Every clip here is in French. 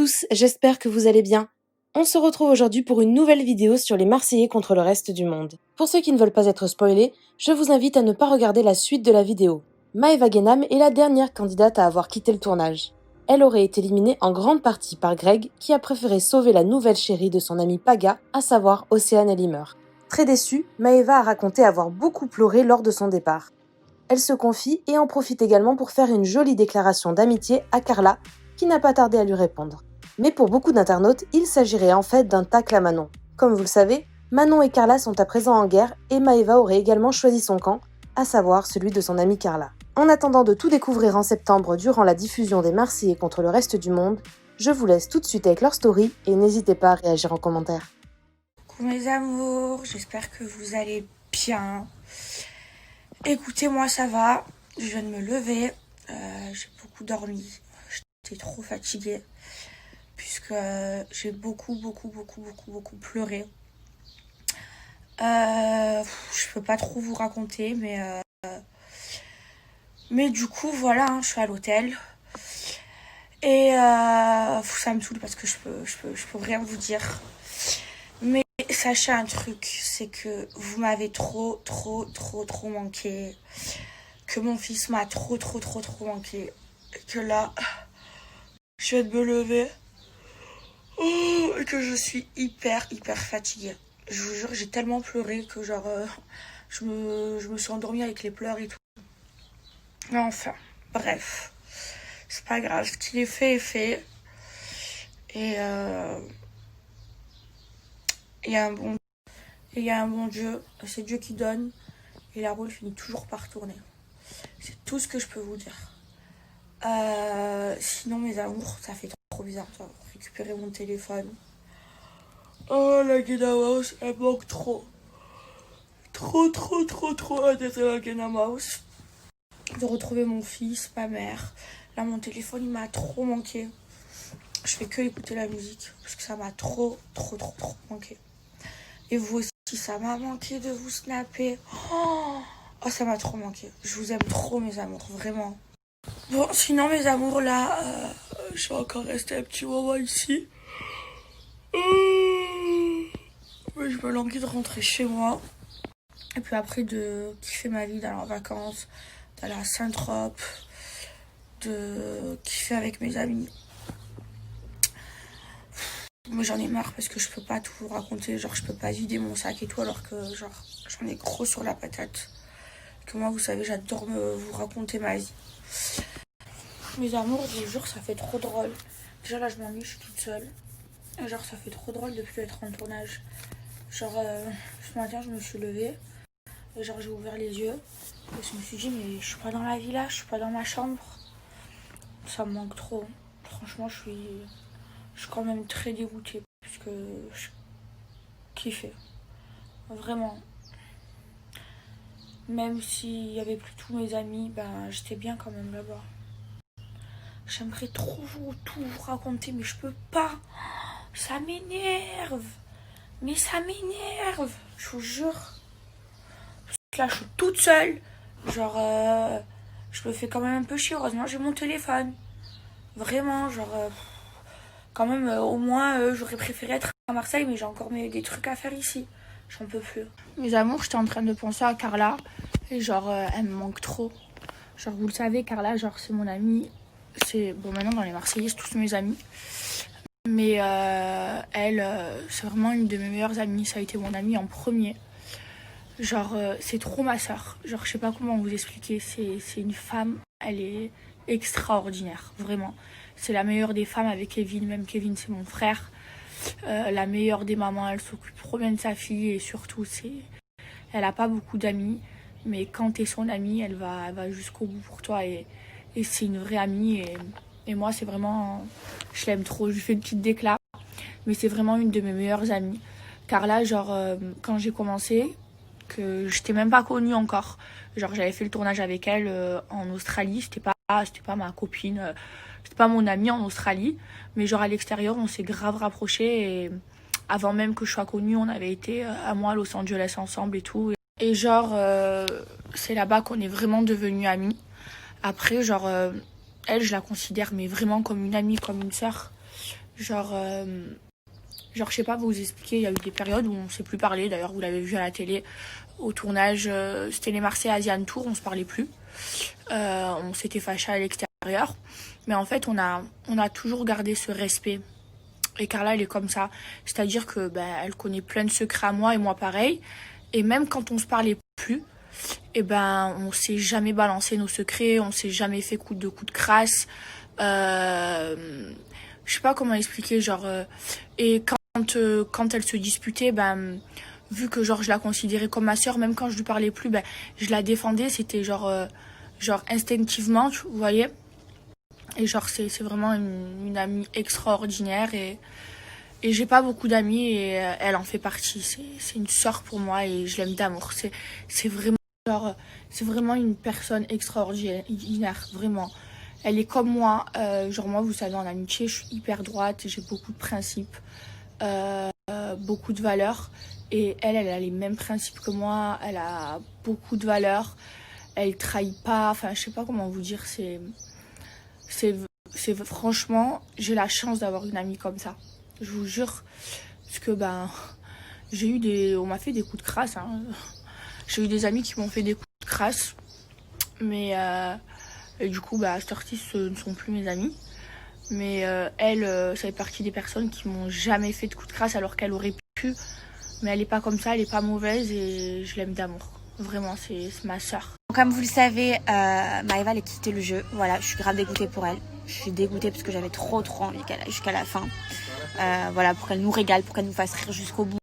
tous, j'espère que vous allez bien. On se retrouve aujourd'hui pour une nouvelle vidéo sur les Marseillais contre le reste du monde. Pour ceux qui ne veulent pas être spoilés, je vous invite à ne pas regarder la suite de la vidéo. Maëva Guénam est la dernière candidate à avoir quitté le tournage. Elle aurait été éliminée en grande partie par Greg, qui a préféré sauver la nouvelle chérie de son ami Paga, à savoir Océane Elimer. Très déçue, Maëva a raconté avoir beaucoup pleuré lors de son départ. Elle se confie et en profite également pour faire une jolie déclaration d'amitié à Carla, qui n'a pas tardé à lui répondre. Mais pour beaucoup d'internautes, il s'agirait en fait d'un tacle à Manon. Comme vous le savez, Manon et Carla sont à présent en guerre et Maëva aurait également choisi son camp, à savoir celui de son amie Carla. En attendant de tout découvrir en septembre durant la diffusion des Marseillais contre le reste du monde, je vous laisse tout de suite avec leur story et n'hésitez pas à réagir en commentaire. Coucou mes amours, j'espère que vous allez bien. Écoutez, moi ça va, je viens de me lever, j'ai beaucoup dormi, j'étais trop fatiguée puisque j'ai beaucoup pleuré. Je peux pas trop vous raconter, mais du coup voilà, je suis à l'hôtel et ça me saoule parce que je peux rien vous dire. Mais sachez un truc, c'est que vous m'avez trop manqué. Que mon fils m'a trop manqué. Et que là, je viens de me lever. Et que je suis hyper fatiguée. Je vous jure, j'ai tellement pleuré que genre, je me suis endormie avec les pleurs et tout. Mais enfin, bref. C'est pas grave, ce qui est fait est fait. Et il y a un bon Dieu, c'est Dieu qui donne, et la roue finit toujours par tourner. C'est tout ce que je peux vous dire. Sinon, mes amours, ça fait trop bizarre de récupérer mon téléphone. Oh, la Guéna Mouse, elle manque trop. Trop d'être la Guéna Mouse. De retrouver mon fils, ma mère. Là, mon téléphone, il m'a trop manqué. Je fais que écouter la musique, parce que ça m'a trop manqué. Et vous aussi, ça m'a manqué de vous snapper. Oh, ça m'a trop manqué. Je vous aime trop, mes amours, vraiment. Bon, sinon, mes amours, là, je vais encore rester un petit moment ici. Mais je me languis de rentrer chez moi. Et puis après, de kiffer ma vie dans les vacances, d'aller à Saint-Trope, de kiffer avec mes amis. Moi j'en ai marre parce que je peux pas tout vous raconter, genre je peux pas vider mon sac et tout alors que genre j'en ai gros sur la patate. Que moi vous savez j'adore vous raconter ma vie. Mes amours, je vous jure ça fait trop drôle. Déjà là je m'ennuie, je suis toute seule. Et genre ça fait trop drôle depuis être en tournage. Genre ce matin je me suis levée et genre j'ai ouvert les yeux et je me suis dit mais je suis pas dans la villa, je suis pas dans ma chambre. Ça me manque trop. Franchement je suis quand même très dégoûtée parce que je kiffais. Vraiment. Même s'il y avait plus tous mes amis, ben j'étais bien quand même là-bas. J'aimerais trop tout vous raconter, mais je peux pas. Ça m'énerve. Mais ça m'énerve. Je vous jure. Parce que là, je suis toute seule. Genre, je me fais quand même un peu chier. Heureusement, j'ai mon téléphone. Vraiment, genre... quand même, au moins, j'aurais préféré être à Marseille, mais j'ai encore des trucs à faire ici. J'en peux plus. Mes amours, j'étais en train de penser à Carla. Et genre, elle me manque trop. Genre, vous le savez, Carla, genre, c'est mon amie. C'est, bon, maintenant, dans les Marseillais, c'est tous mes amis. Mais elle, c'est vraiment une de mes meilleures amies. Ça a été mon amie en premier. Genre, c'est trop ma soeur. Genre, je sais pas comment vous expliquer. C'est une femme, elle est extraordinaire, vraiment. C'est la meilleure des femmes avec Kevin. Même Kevin, c'est mon frère. La meilleure des mamans, elle s'occupe trop bien de sa fille. Et surtout, elle a pas beaucoup d'amis. Mais quand t'es son amie, elle va jusqu'au bout pour toi. Et c'est une vraie amie. Et moi, c'est vraiment... Je l'aime trop. Je lui fais une petite déclat. Mais c'est vraiment une de mes meilleures amies. Car là, genre, quand j'ai commencé, que je t'ai même pas connue encore. Genre, j'avais fait le tournage avec elle en Australie. C'était pas ma copine. C'était pas mon amie en Australie. Mais genre, à l'extérieur, on s'est grave rapprochés. Et avant même que je sois connue, on avait été à moi à Los Angeles ensemble et tout. Et genre, c'est là-bas qu'on est vraiment devenus amis. Après, genre, elle, je la considère mais vraiment comme une amie, comme une sœur. Genre, je sais pas vous expliquer, il y a eu des périodes où on s'est plus parlé. D'ailleurs, vous l'avez vu à la télé, au tournage, c'était les Marseillais Asian Tour, on se parlait plus. On s'était fâchés à l'extérieur. Mais en fait, on a toujours gardé ce respect. Et Carla, elle est comme ça. C'est-à-dire que elle connaît plein de secrets à moi et moi pareil. Et même quand on se parlait plus, on s'est jamais balancé nos secrets, on s'est jamais fait coup de crasse. Je sais pas comment expliquer, genre. Et quand elle se disputait, vu que genre je la considérais comme ma sœur, même quand je lui parlais plus, je la défendais. C'était genre instinctivement, vous voyez. Et genre c'est vraiment une amie extraordinaire et j'ai pas beaucoup d'amis et elle en fait partie. C'est une sœur pour moi et je l'aime d'amour. C'est vraiment genre c'est vraiment une personne extraordinaire, vraiment. Elle est comme moi, genre moi vous savez en amitié je suis hyper droite, j'ai beaucoup de principes, beaucoup de valeurs et elle a les mêmes principes que moi, elle a beaucoup de valeurs, elle trahit pas, enfin je sais pas comment vous dire, c'est franchement, j'ai la chance d'avoir une amie comme ça. Je vous jure. Parce que on m'a fait des coups de crasse. Hein. J'ai eu des amis qui m'ont fait des coups de crasse. Mais et du coup, à cette heure-ci, ce ne sont plus mes amis. Mais elle, ça fait partie des personnes qui m'ont jamais fait de coups de crasse alors qu'elle aurait pu. Mais elle est pas comme ça, elle est pas mauvaise et je l'aime d'amour. Vraiment, c'est ma sœur. Comme vous le savez, Maëva elle a quitté le jeu. Voilà, je suis grave dégoûtée pour elle. Je suis dégoûtée parce que j'avais trop envie qu'elle aille jusqu'à la fin. Voilà, pour qu'elle nous régale, pour qu'elle nous fasse rire jusqu'au bout.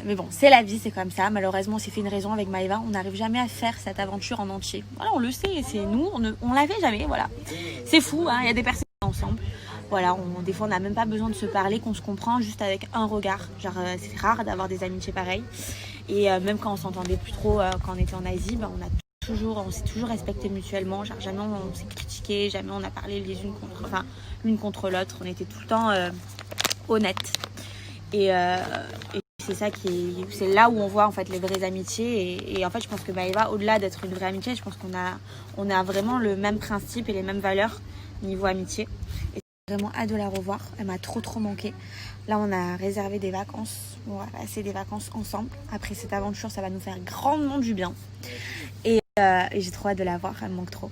Mais bon, c'est la vie, c'est comme ça. Malheureusement, on s'est fait une raison avec Maëva. On n'arrive jamais à faire cette aventure en entier. Voilà, on le sait, c'est nous, on l'avait jamais. Voilà, c'est fou, hein, y a des personnes ensemble. Voilà, des fois on n'a même pas besoin de se parler, qu'on se comprend juste avec un regard. Genre, c'est rare d'avoir des amitiés pareilles. Et même quand on s'entendait plus trop, quand on était en Asie, on s'est toujours respecté mutuellement. Genre, jamais on s'est critiqué, jamais on a parlé l'une contre l'autre. On était tout le temps honnêtes. Et c'est ça c'est là où on voit en fait les vraies amitiés. Et en fait, je pense que Maëva, au-delà d'être une vraie amitié, je pense qu'on a vraiment le même principe et les mêmes valeurs niveau amitié. Et j'ai vraiment hâte de la revoir. Elle m'a trop manqué. Là, on a réservé des vacances. On va passer des vacances ensemble. Après cette aventure, ça va nous faire grandement du bien. Et j'ai trop hâte de la voir. Elle me manque trop.